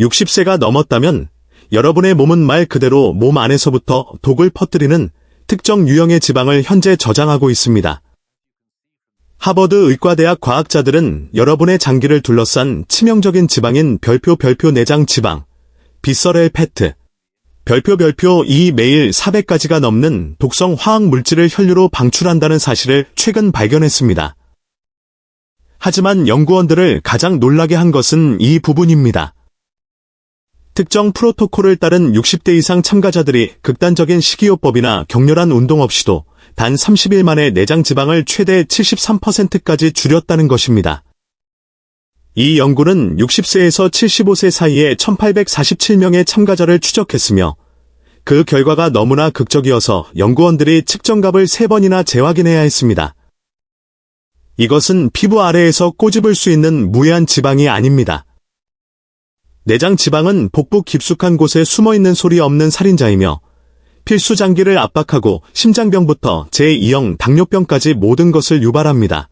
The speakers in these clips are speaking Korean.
60세가 넘었다면 여러분의 몸은 말 그대로 몸 안에서부터 독을 퍼뜨리는 특정 유형의 지방을 현재 저장하고 있습니다. 하버드 의과대학 과학자들은 여러분의 장기를 둘러싼 치명적인 지방인 별표 내장 지방, 비서렐 페트, 별표 이 매일 400가지가 넘는 독성 화학 물질을 혈류로 방출한다는 사실을 최근 발견했습니다. 하지만 연구원들을 가장 놀라게 한 것은 이 부분입니다. 특정 프로토콜을 따른 60대 이상 참가자들이 극단적인 식이요법이나 격렬한 운동 없이도 단 30일 만에 내장 지방을 최대 73%까지 줄였다는 것입니다. 이 연구는 60세에서 75세 사이에 1847명의 참가자를 추적했으며 그 결과가 너무나 극적이어서 연구원들이 측정값을 3번이나 재확인해야 했습니다. 이것은 피부 아래에서 꼬집을 수 있는 무해한 지방이 아닙니다. 내장 지방은 복부 깊숙한 곳에 숨어있는 소리 없는 살인자이며 필수 장기를 압박하고 심장병부터 제2형 당뇨병까지 모든 것을 유발합니다.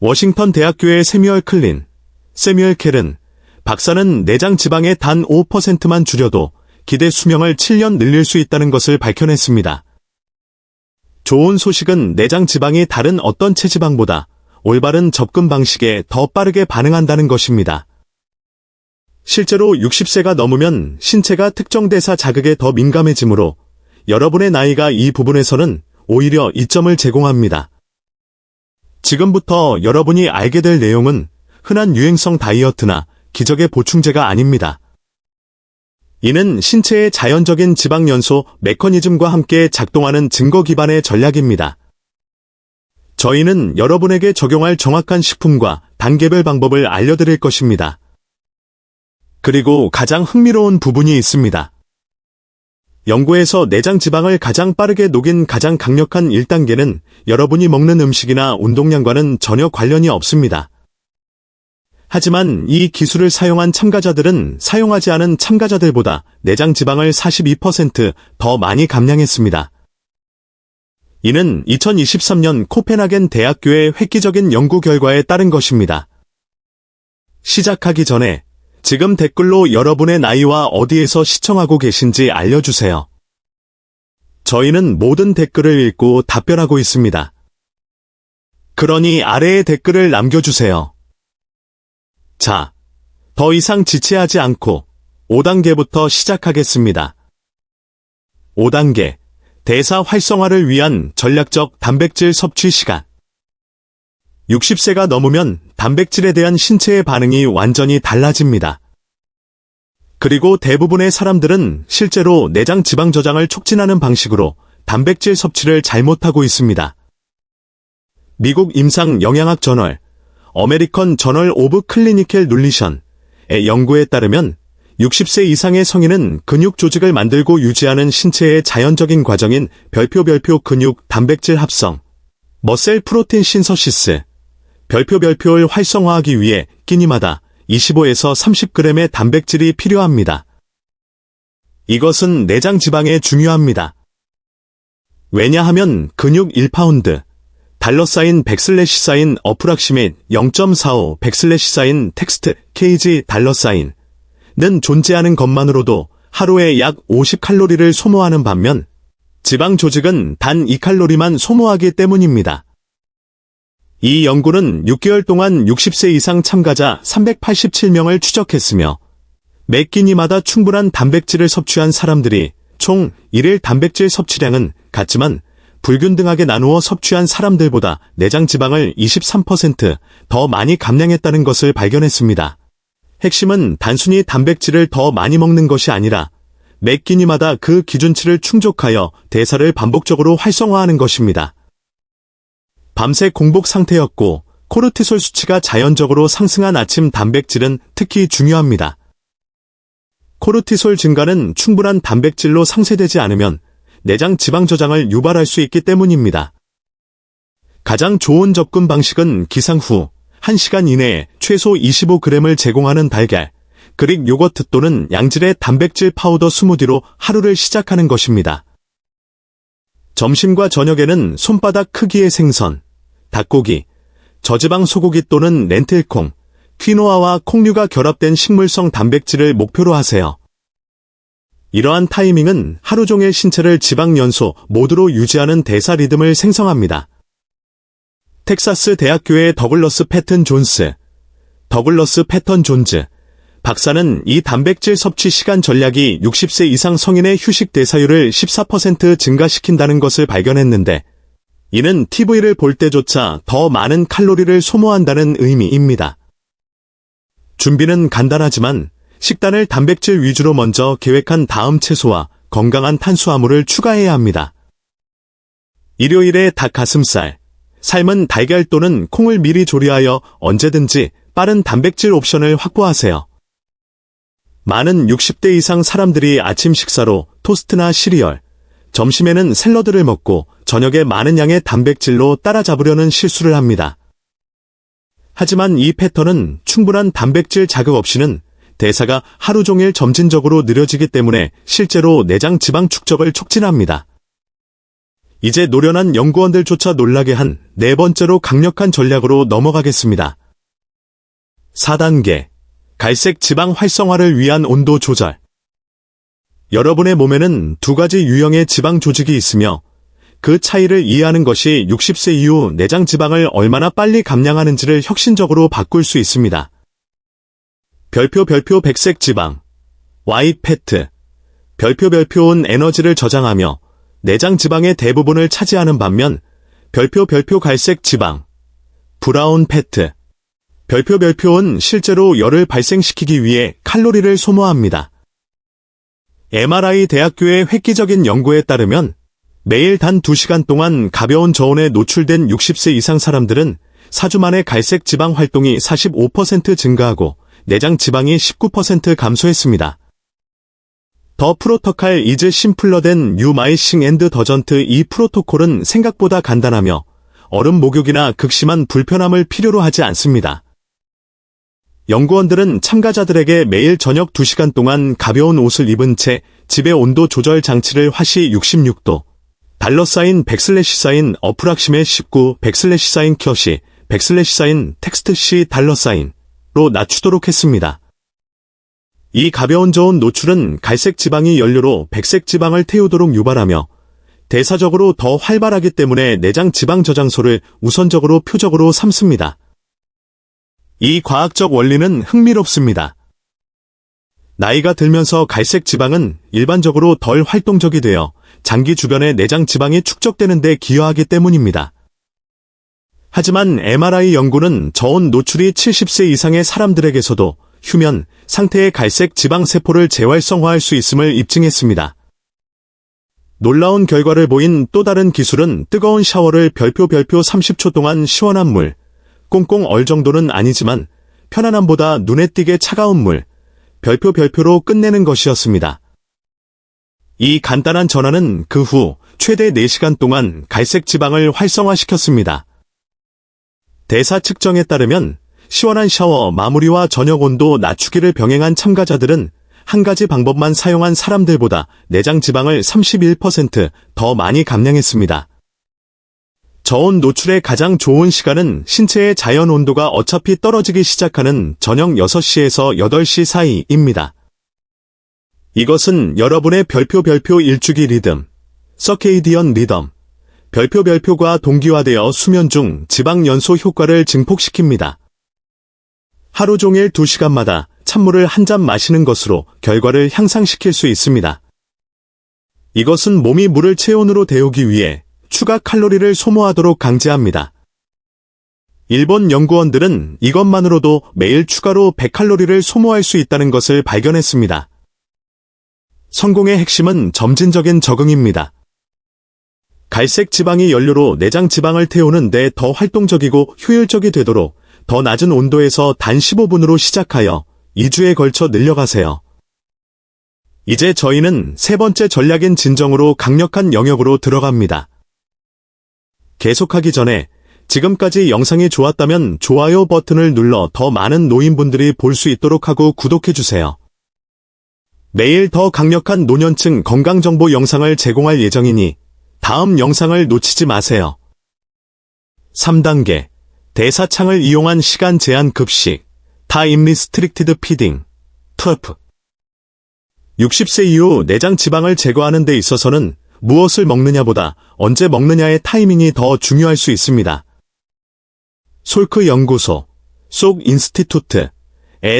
워싱턴 대학교의 세뮤얼 켈른 박사는 내장 지방의 단 5%만 줄여도 기대 수명을 7년 늘릴 수 있다는 것을 밝혀냈습니다. 좋은 소식은 내장 지방이 다른 어떤 체지방보다 올바른 접근 방식에 더 빠르게 반응한다는 것입니다. 실제로 60세가 넘으면 신체가 특정 대사 자극에 더 민감해지므로 여러분의 나이가 이 부분에서는 오히려 이점을 제공합니다. 지금부터 여러분이 알게 될 내용은 흔한 유행성 다이어트나 기적의 보충제가 아닙니다. 이는 신체의 자연적인 지방 연소 메커니즘과 함께 작동하는 증거 기반의 전략입니다. 저희는 여러분에게 적용할 정확한 식품과 단계별 방법을 알려드릴 것입니다. 그리고 가장 흥미로운 부분이 있습니다. 연구에서 내장 지방을 가장 빠르게 녹인 가장 강력한 1단계는 여러분이 먹는 음식이나 운동량과는 전혀 관련이 없습니다. 하지만 이 기술을 사용한 참가자들은 사용하지 않은 참가자들보다 내장 지방을 42% 많이 감량했습니다. 이는 2023년 코펜하겐 대학교의 획기적인 연구 결과에 따른 것입니다. 시작하기 전에 지금 댓글로 여러분의 나이와 어디에서 시청하고 계신지 알려주세요. 저희는 모든 댓글을 읽고 답변하고 있습니다. 그러니 아래에 댓글을 남겨주세요. 자, 더 이상 지체하지 않고 5단계부터 시작하겠습니다. 5단계, 대사 활성화를 위한 전략적 단백질 섭취 시간. 60세가 넘으면 단백질에 대한 신체의 반응이 완전히 달라집니다. 그리고 대부분의 사람들은 실제로 내장 지방 저장을 촉진하는 방식으로 단백질 섭취를 잘못하고 있습니다. 미국 임상 영양학 저널, 어메리컨 저널 오브 클리니컬 눌리션의 연구에 따르면 60세 이상의 성인은 근육 조직을 만들고 유지하는 신체의 자연적인 과정인 별표 근육 단백질 합성, 머셀 프로틴 신서시스, 별표를 활성화하기 위해 끼니마다 25에서 30g의 단백질이 필요합니다. 이것은 내장 지방에 중요합니다. 왜냐하면 근육 1파운드, 달러사인 백슬래시사인 어프락시밋 0.45 백슬래시사인 텍스트 kg 달러사인은 존재하는 것만으로도 하루에 약 50칼로리를 소모하는 반면 지방 조직은 단 2칼로리만 소모하기 때문입니다. 이 연구는 6개월 동안 60세 이상 참가자 387명을 추적했으며 매 끼니마다 충분한 단백질을 섭취한 사람들이 총 1일 단백질 섭취량은 같지만 불균등하게 나누어 섭취한 사람들보다 내장 지방을 23% 많이 감량했다는 것을 발견했습니다. 핵심은 단순히 단백질을 더 많이 먹는 것이 아니라 매 끼니마다 그 기준치를 충족하여 대사를 반복적으로 활성화하는 것입니다. 밤새 공복 상태였고 코르티솔 수치가 자연적으로 상승한 아침 단백질은 특히 중요합니다. 코르티솔 증가는 충분한 단백질로 상쇄되지 않으면 내장 지방 저장을 유발할 수 있기 때문입니다. 가장 좋은 접근 방식은 기상 후 1시간 이내에 최소 25g을 제공하는 달걀, 그릭 요거트 또는 양질의 단백질 파우더 스무디로 하루를 시작하는 것입니다. 점심과 저녁에는 손바닥 크기의 생선, 닭고기, 저지방 소고기 또는 렌틸콩, 퀴노아와 콩류가 결합된 식물성 단백질을 목표로 하세요. 이러한 타이밍은 하루 종일 신체를 지방 연소 모드로 유지하는 대사 리듬을 생성합니다. 텍사스 대학교의 더글러스 패턴 존스 박사는 이 단백질 섭취 시간 전략이 60세 이상 성인의 휴식 대사율을 14% 증가시킨다는 것을 발견했는데, 이는 TV를 볼 때조차 더 많은 칼로리를 소모한다는 의미입니다. 준비는 간단하지만 식단을 단백질 위주로 먼저 계획한 다음 채소와 건강한 탄수화물을 추가해야 합니다. 일요일에 닭가슴살, 삶은 달걀 또는 콩을 미리 조리하여 언제든지 빠른 단백질 옵션을 확보하세요. 많은 60대 이상 사람들이 아침 식사로 토스트나 시리얼, 점심에는 샐러드를 먹고 저녁에 많은 양의 단백질로 따라잡으려는 실수를 합니다. 하지만 이 패턴은 충분한 단백질 자극 없이는 대사가 하루 종일 점진적으로 느려지기 때문에 실제로 내장 지방 축적을 촉진합니다. 이제 노련한 연구원들조차 놀라게 한 네 번째로 강력한 전략으로 넘어가겠습니다. 4단계, 갈색 지방 활성화를 위한 온도 조절. 여러분의 몸에는 두 가지 유형의 지방 조직이 있으며 그 차이를 이해하는 것이 60세 이후 내장 지방을 얼마나 빨리 감량하는지를 혁신적으로 바꿀 수 있습니다. 별표 백색 지방, white fat. 별표은 에너지를 저장하며 내장 지방의 대부분을 차지하는 반면 별표 갈색 지방, 브라운 fat. 별표는 실제로 열을 발생시키기 위해 칼로리를 소모합니다. MRI 대학교의 획기적인 연구에 따르면 매일 단 2시간 동안 가벼운 저온에 노출된 60세 이상 사람들은 4주 만에 갈색 지방 활동이 45% 증가하고 내장 지방이 19% 감소했습니다. 더 프로토칼 이즈 심플러 된 유마이싱 앤드 더전트. 이 프로토콜은 생각보다 간단하며 얼음 목욕이나 극심한 불편함을 필요로 하지 않습니다. 연구원들은 참가자들에게 매일 저녁 2시간 동안 가벼운 옷을 입은 채 집의 온도 조절 장치를 화씨 66도, $백슬래시 어프락심에 19, 백슬래시 켜시, 백슬래시 텍스트 C $로 낮추도록 했습니다. 이 가벼운 저온 노출은 갈색 지방이 연료로 백색 지방을 태우도록 유발하며 대사적으로 더 활발하기 때문에 내장 지방 저장소를 우선적으로 표적으로 삼습니다. 이 과학적 원리는 흥미롭습니다. 나이가 들면서 갈색 지방은 일반적으로 덜 활동적이 되어 장기 주변에 내장 지방이 축적되는 데 기여하기 때문입니다. 하지만 MRI 연구는 저온 노출이 70세 이상의 사람들에게서도 휴면 상태의 갈색 지방 세포를 재활성화할 수 있음을 입증했습니다. 놀라운 결과를 보인 또 다른 기술은 뜨거운 샤워를 별표 30초 동안 시원한 물, 꽁꽁 얼 정도는 아니지만 편안함보다 눈에 띄게 차가운 물, 별표로 끝내는 것이었습니다. 이 간단한 전환은 그 후 최대 4시간 동안 갈색 지방을 활성화시켰습니다. 대사 측정에 따르면 시원한 샤워 마무리와 저녁 온도 낮추기를 병행한 참가자들은 한 가지 방법만 사용한 사람들보다 내장 지방을 31% 많이 감량했습니다. 저온 노출의 가장 좋은 시간은 신체의 자연 온도가 어차피 떨어지기 시작하는 저녁 6시에서 8시 사이입니다. 이것은 여러분의 별표 일주기 리듬, 서케이디언 리듬, 별표가 동기화되어 수면 중 지방 연소 효과를 증폭시킵니다. 하루 종일 2시간마다 찬물을 한 잔 마시는 것으로 결과를 향상시킬 수 있습니다. 이것은 몸이 물을 체온으로 데우기 위해 추가 칼로리를 소모하도록 강제합니다. 일본 연구원들은 이것만으로도 매일 추가로 100칼로리를 소모할 수 있다는 것을 발견했습니다. 성공의 핵심은 점진적인 적응입니다. 갈색 지방이 연료로 내장 지방을 태우는 데 더 활동적이고 효율적이 되도록 더 낮은 온도에서 단 15분으로 시작하여 2주에 걸쳐 늘려가세요. 이제 저희는 세 번째 전략인 진정으로 강력한 영역으로 들어갑니다. 계속하기 전에 지금까지 영상이 좋았다면 좋아요 버튼을 눌러 더 많은 노인분들이 볼 수 있도록 하고 구독해주세요. 매일 더 강력한 노년층 건강정보 영상을 제공할 예정이니 다음 영상을 놓치지 마세요. 3단계, 대사창을 이용한 시간 제한 급식, Time Restricted Feeding, TRF. 60세 이후 내장 지방을 제거하는 데 있어서는 무엇을 먹느냐보다 언제 먹느냐의 타이밍이 더 중요할 수 있습니다. 솔크 연구소, 속 인스티튜트의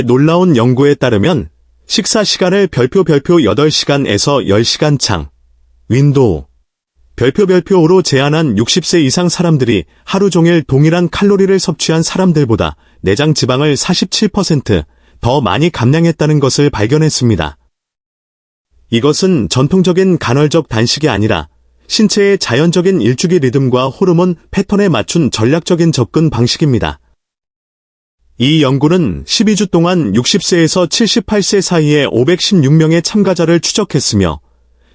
놀라운 연구에 따르면 식사 시간을 별표 8시간에서 10시간 창, 윈도우, 별표 5로 제한한 60세 이상 사람들이 하루 종일 동일한 칼로리를 섭취한 사람들보다 내장 지방을 47% 더 많이 감량했다는 것을 발견했습니다. 이것은 전통적인 간헐적 단식이 아니라 신체의 자연적인 일주기 리듬과 호르몬 패턴에 맞춘 전략적인 접근 방식입니다. 이 연구는 12주 동안 60세에서 78세 사이의 516명의 참가자를 추적했으며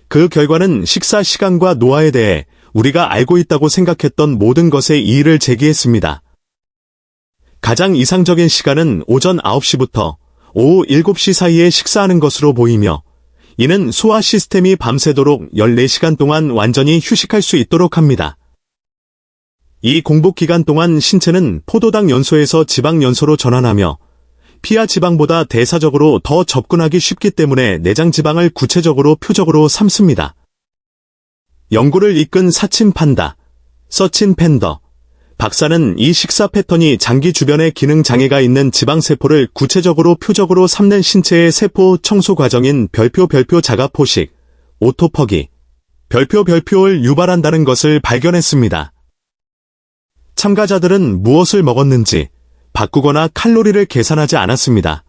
그 결과는 식사 시간과 노화에 대해 우리가 알고 있다고 생각했던 모든 것에 이의를 제기했습니다. 가장 이상적인 시간은 오전 9시부터 오후 7시 사이에 식사하는 것으로 보이며 이는 소화 시스템이 밤새도록 14시간 동안 완전히 휴식할 수 있도록 합니다. 이 공복 기간 동안 신체는 포도당 연소에서 지방 연소로 전환하며 피하 지방보다 대사적으로 더 접근하기 쉽기 때문에 내장 지방을 구체적으로 표적으로 삼습니다. 연구를 이끈 사친 판다, 서친 팬더 박사는 이 식사 패턴이 장기 주변에 기능 장애가 있는 지방세포를 구체적으로 표적으로 삼는 신체의 세포 청소 과정인 별표 자가 포식, 오토퍼기, 별표를 유발한다는 것을 발견했습니다. 참가자들은 무엇을 먹었는지 바꾸거나 칼로리를 계산하지 않았습니다.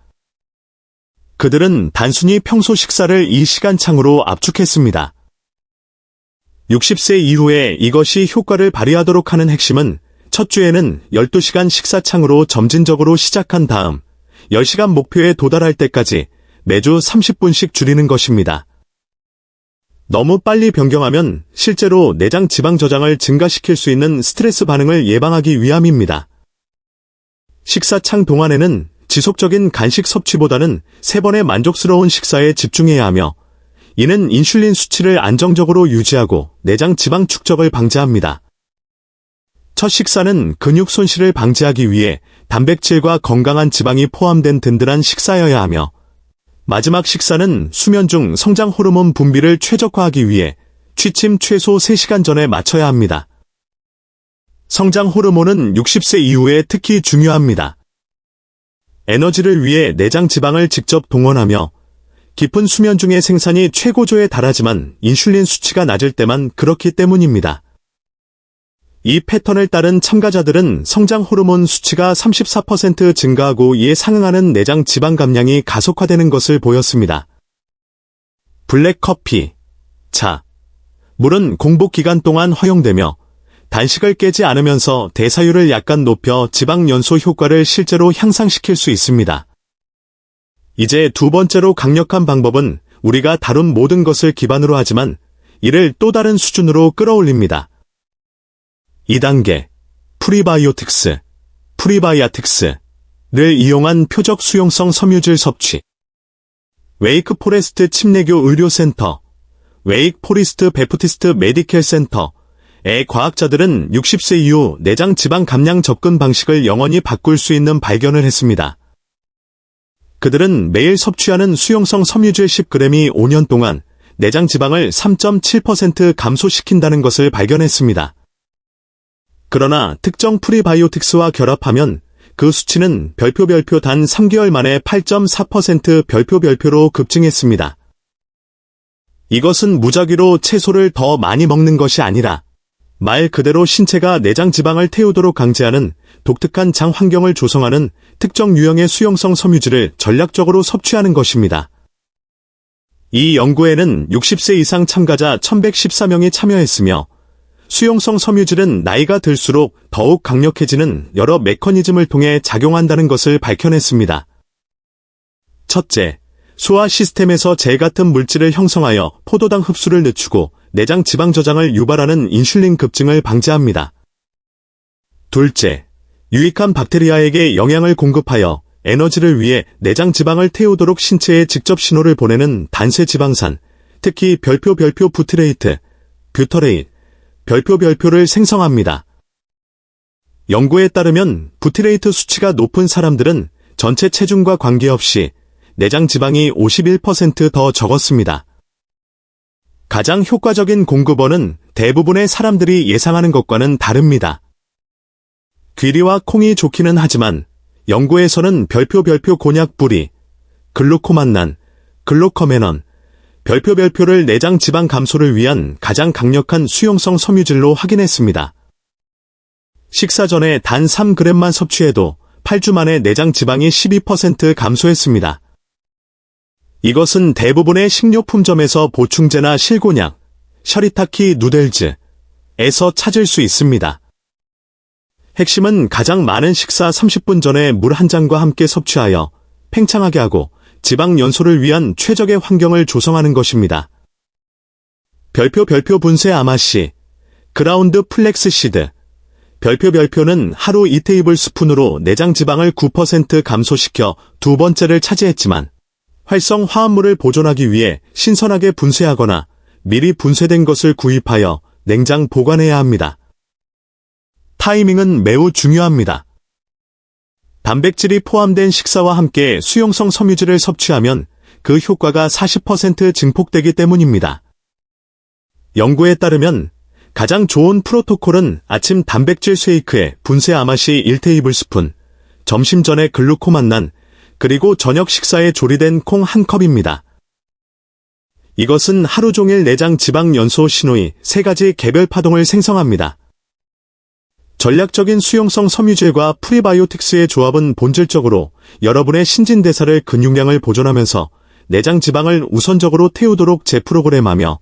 그들은 단순히 평소 식사를 이 시간창으로 압축했습니다. 60세 이후에 이것이 효과를 발휘하도록 하는 핵심은 첫 주에는 12시간 식사창으로 점진적으로 시작한 다음 10시간 목표에 도달할 때까지 매주 30분씩 줄이는 것입니다. 너무 빨리 변경하면 실제로 내장 지방 저장을 증가시킬 수 있는 스트레스 반응을 예방하기 위함입니다. 식사창 동안에는 지속적인 간식 섭취보다는 3번의 만족스러운 식사에 집중해야 하며 이는 인슐린 수치를 안정적으로 유지하고 내장 지방 축적을 방지합니다. 첫 식사는 근육 손실을 방지하기 위해 단백질과 건강한 지방이 포함된 든든한 식사여야 하며 마지막 식사는 수면 중 성장 호르몬 분비를 최적화하기 위해 취침 최소 3시간 전에 맞춰야 합니다. 성장 호르몬은 60세 이후에 특히 중요합니다. 에너지를 위해 내장 지방을 직접 동원하며 깊은 수면 중의 생산이 최고조에 달하지만 인슐린 수치가 낮을 때만 그렇기 때문입니다. 이 패턴을 따른 참가자들은 성장 호르몬 수치가 34% 증가하고 이에 상응하는 내장 지방 감량이 가속화되는 것을 보였습니다. 블랙 커피, 차, 물은 공복 기간 동안 허용되며 단식을 깨지 않으면서 대사율을 약간 높여 지방 연소 효과를 실제로 향상시킬 수 있습니다. 이제 두 번째로 강력한 방법은 우리가 다룬 모든 것을 기반으로 하지만 이를 또 다른 수준으로 끌어올립니다. 2단계, 프리바이오틱스를 이용한 표적 수용성 섬유질 섭취. 웨이크 포레스트 침례교 의료센터, 웨이크 포리스트 베프티스트 메디켈 센터의 과학자들은 60세 이후 내장 지방 감량 접근 방식을 영원히 바꿀 수 있는 발견을 했습니다. 그들은 매일 섭취하는 수용성 섬유질 10g이 5년 동안 내장 지방을 3.7% 감소시킨다는 것을 발견했습니다. 그러나 특정 프리바이오틱스와 결합하면 그 수치는 별표 단 3개월 만에 8.4% 별표로 급증했습니다. 이것은 무작위로 채소를 더 많이 먹는 것이 아니라 말 그대로 신체가 내장 지방을 태우도록 강제하는 독특한 장 환경을 조성하는 특정 유형의 수용성 섬유질을 전략적으로 섭취하는 것입니다. 이 연구에는 60세 이상 참가자 1114명이 참여했으며 수용성 섬유질은 나이가 들수록 더욱 강력해지는 여러 메커니즘을 통해 작용한다는 것을 밝혀냈습니다. 첫째, 소화 시스템에서 젤 같은 물질을 형성하여 포도당 흡수를 늦추고 내장 지방 저장을 유발하는 인슐린 급증을 방지합니다. 둘째, 유익한 박테리아에게 영양을 공급하여 에너지를 위해 내장 지방을 태우도록 신체에 직접 신호를 보내는 단세 지방산, 특히 별표 부티레이트, 뷰터레이트, 별표를 생성합니다. 연구에 따르면 부티레이트 수치가 높은 사람들은 전체 체중과 관계없이 내장 지방이 51% 더 적었습니다. 가장 효과적인 공급원은 대부분의 사람들이 예상하는 것과는 다릅니다. 귀리와 콩이 좋기는 하지만 연구에서는 별표 곤약 뿌리, 글루코만난, 글루커메넌, 별표를 내장 지방 감소를 위한 가장 강력한 수용성 섬유질로 확인했습니다. 식사 전에 단 3g만 섭취해도 8주 만에 내장 지방이 12% 감소했습니다. 이것은 대부분의 식료품점에서 보충제나 실곤약, 셔리타키 누델즈에서 찾을 수 있습니다. 핵심은 가장 많은 식사 30분 전에 물 한 잔과 함께 섭취하여 팽창하게 하고 지방 연소를 위한 최적의 환경을 조성하는 것입니다. 별표 분쇄 아마씨, 그라운드 플렉스시드, 별표는 하루 2테이블스푼으로 내장 지방을 9% 감소시켜 두 번째를 차지했지만 활성 화합물을 보존하기 위해 신선하게 분쇄하거나 미리 분쇄된 것을 구입하여 냉장 보관해야 합니다. 타이밍은 매우 중요합니다. 단백질이 포함된 식사와 함께 수용성 섬유질을 섭취하면 그 효과가 40% 증폭되기 때문입니다. 연구에 따르면 가장 좋은 프로토콜은 아침 단백질 쉐이크에 분쇄 아마시 1테이블스푼, 점심 전에 글루코만난, 그리고 저녁 식사에 조리된 콩 1컵입니다. 이것은 하루 종일 내장 지방 연소 신호의 3가지 개별 파동을 생성합니다. 전략적인 수용성 섬유질과 프리바이오틱스의 조합은 본질적으로 여러분의 신진대사를 근육량을 보존하면서 내장 지방을 우선적으로 태우도록 재프로그램하며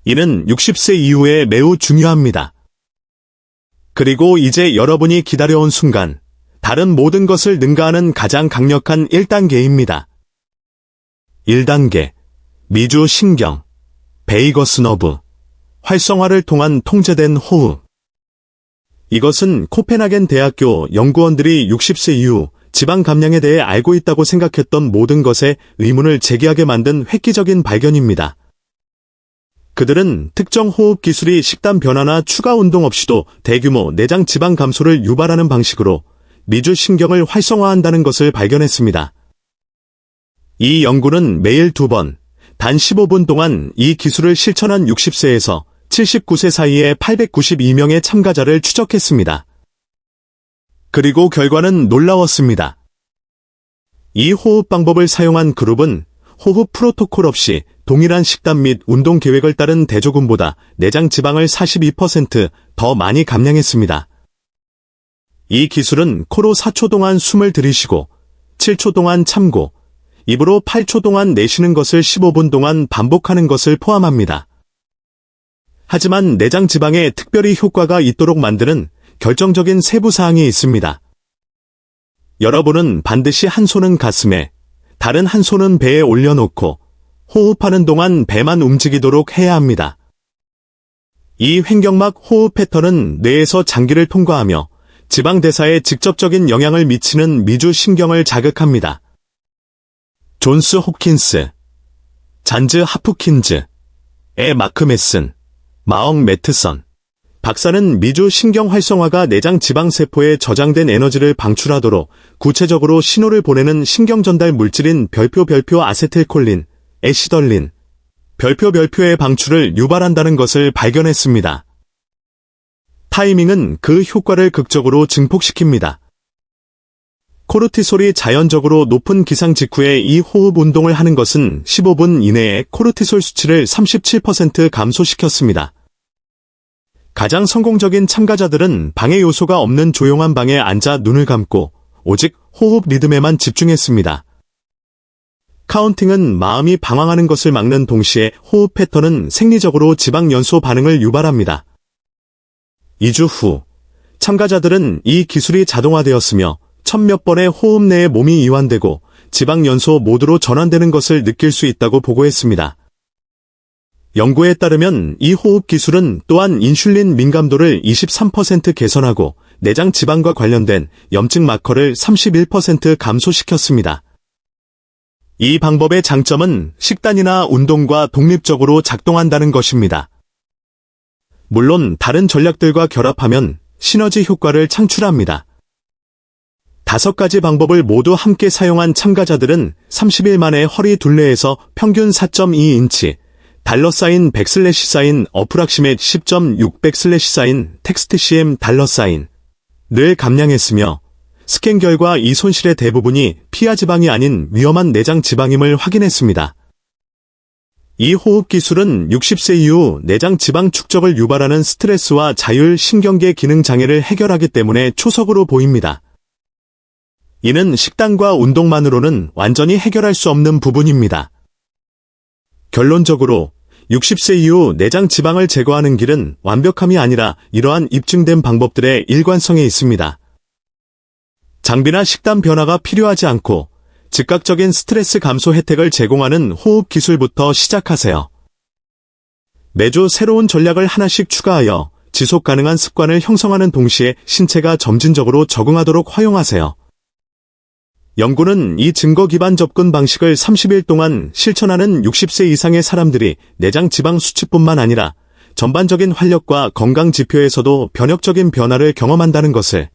이는 60세 이후에 매우 중요합니다. 그리고 이제 여러분이 기다려온 순간 다른 모든 것을 능가하는 가장 강력한 1단계입니다. 1단계 미주 신경, 베이거스 너브, 활성화를 통한 통제된 호흡. 이것은 코펜하겐 대학교 연구원들이 60세 이후 지방 감량에 대해 알고 있다고 생각했던 모든 것에 의문을 제기하게 만든 획기적인 발견입니다. 그들은 특정 호흡 기술이 식단 변화나 추가 운동 없이도 대규모 내장 지방 감소를 유발하는 방식으로 미주 신경을 활성화한다는 것을 발견했습니다. 이 연구는 매일 2번, 단 15분 동안 이 기술을 실천한 60세에서 79세 사이의 892명의 참가자를 추적했습니다. 그리고 결과는 놀라웠습니다. 이 호흡 방법을 사용한 그룹은 호흡 프로토콜 없이 동일한 식단 및 운동 계획을 따른 대조군보다 내장 지방을 42% 많이 감량했습니다. 이 기술은 코로 4초 동안 숨을 들이쉬고 7초 동안 참고 입으로 8초 동안 내쉬는 것을 15분 동안 반복하는 것을 포함합니다. 하지만 내장 지방에 특별히 효과가 있도록 만드는 결정적인 세부 사항이 있습니다. 여러분은 반드시 한 손은 가슴에, 다른 한 손은 배에 올려놓고 호흡하는 동안 배만 움직이도록 해야 합니다. 이 횡격막 호흡 패턴은 뇌에서 장기를 통과하며 지방 대사에 직접적인 영향을 미치는 미주 신경을 자극합니다. 존스 홉킨스, 잔즈 하프킨즈, 에 마크 메슨, 마억 매트선 박사는 미주 신경 활성화가 내장 지방 세포에 저장된 에너지를 방출하도록 구체적으로 신호를 보내는 신경 전달 물질인 별표 아세틸콜린, 애시덜린, 별표의 방출을 유발한다는 것을 발견했습니다. 타이밍은 그 효과를 극적으로 증폭시킵니다. 코르티솔이 자연적으로 높은 기상 직후에 이 호흡 운동을 하는 것은 15분 이내에 코르티솔 수치를 37% 감소시켰습니다. 가장 성공적인 참가자들은 방해 요소가 없는 조용한 방에 앉아 눈을 감고 오직 호흡 리듬에만 집중했습니다. 카운팅은 마음이 방황하는 것을 막는 동시에 호흡 패턴은 생리적으로 지방 연소 반응을 유발합니다. 2주 후, 참가자들은 이 기술이 자동화되었으며 1000몇 번의 호흡 내에 몸이 이완되고 지방 연소 모드로 전환되는 것을 느낄 수 있다고 보고했습니다. 연구에 따르면 이 호흡 기술은 또한 인슐린 민감도를 23% 개선하고 내장 지방과 관련된 염증 마커를 31% 감소시켰습니다. 이 방법의 장점은 식단이나 운동과 독립적으로 작동한다는 것입니다. 물론 다른 전략들과 결합하면 시너지 효과를 창출합니다. 5가지 방법을 모두 함께 사용한 참가자들은 30일 만에 허리 둘레에서 평균 4.2인치, 달러 사인 100 사인 어프락시메 10.600 사인 텍스트 CM 달러 사인을 감량했으며 스캔 결과 이 손실의 대부분이 피하 지방이 아닌 위험한 내장 지방임을 확인했습니다. 이 호흡 기술은 60세 이후 내장 지방 축적을 유발하는 스트레스와 자율 신경계 기능 장애를 해결하기 때문에 초석으로 보입니다. 이는 식단과 운동만으로는 완전히 해결할 수 없는 부분입니다. 결론적으로 60세 이후 내장 지방을 제거하는 길은 완벽함이 아니라 이러한 입증된 방법들의 일관성에 있습니다. 장비나 식단 변화가 필요하지 않고 즉각적인 스트레스 감소 혜택을 제공하는 호흡 기술부터 시작하세요. 매주 새로운 전략을 하나씩 추가하여 지속 가능한 습관을 형성하는 동시에 신체가 점진적으로 적응하도록 허용하세요. 연구는 이 증거 기반 접근 방식을 30일 동안 실천하는 60세 이상의 사람들이 내장 지방 수치뿐만 아니라 전반적인 활력과 건강 지표에서도 변혁적인 변화를 경험한다는 것을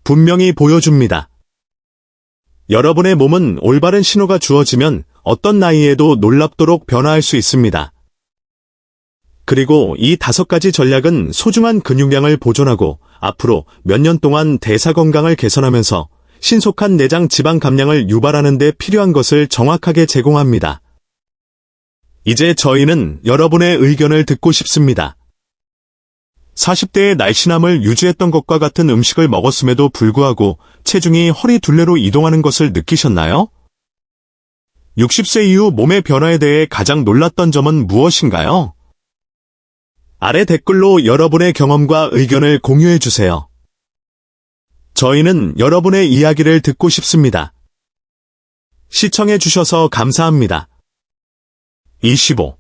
분명히 보여줍니다. 여러분의 몸은 올바른 신호가 주어지면 어떤 나이에도 놀랍도록 변화할 수 있습니다. 그리고 이 5가지 전략은 소중한 근육량을 보존하고 앞으로 몇 년 동안 대사 건강을 개선하면서 신속한 내장 지방 감량을 유발하는 데 필요한 것을 정확하게 제공합니다. 이제 저희는 여러분의 의견을 듣고 싶습니다. 40대의 날씬함을 유지했던 것과 같은 음식을 먹었음에도 불구하고 체중이 허리 둘레로 이동하는 것을 느끼셨나요? 60세 이후 몸의 변화에 대해 가장 놀랐던 점은 무엇인가요? 아래 댓글로 여러분의 경험과 의견을 공유해주세요. 저희는 여러분의 이야기를 듣고 싶습니다. 시청해주셔서 감사합니다. 25.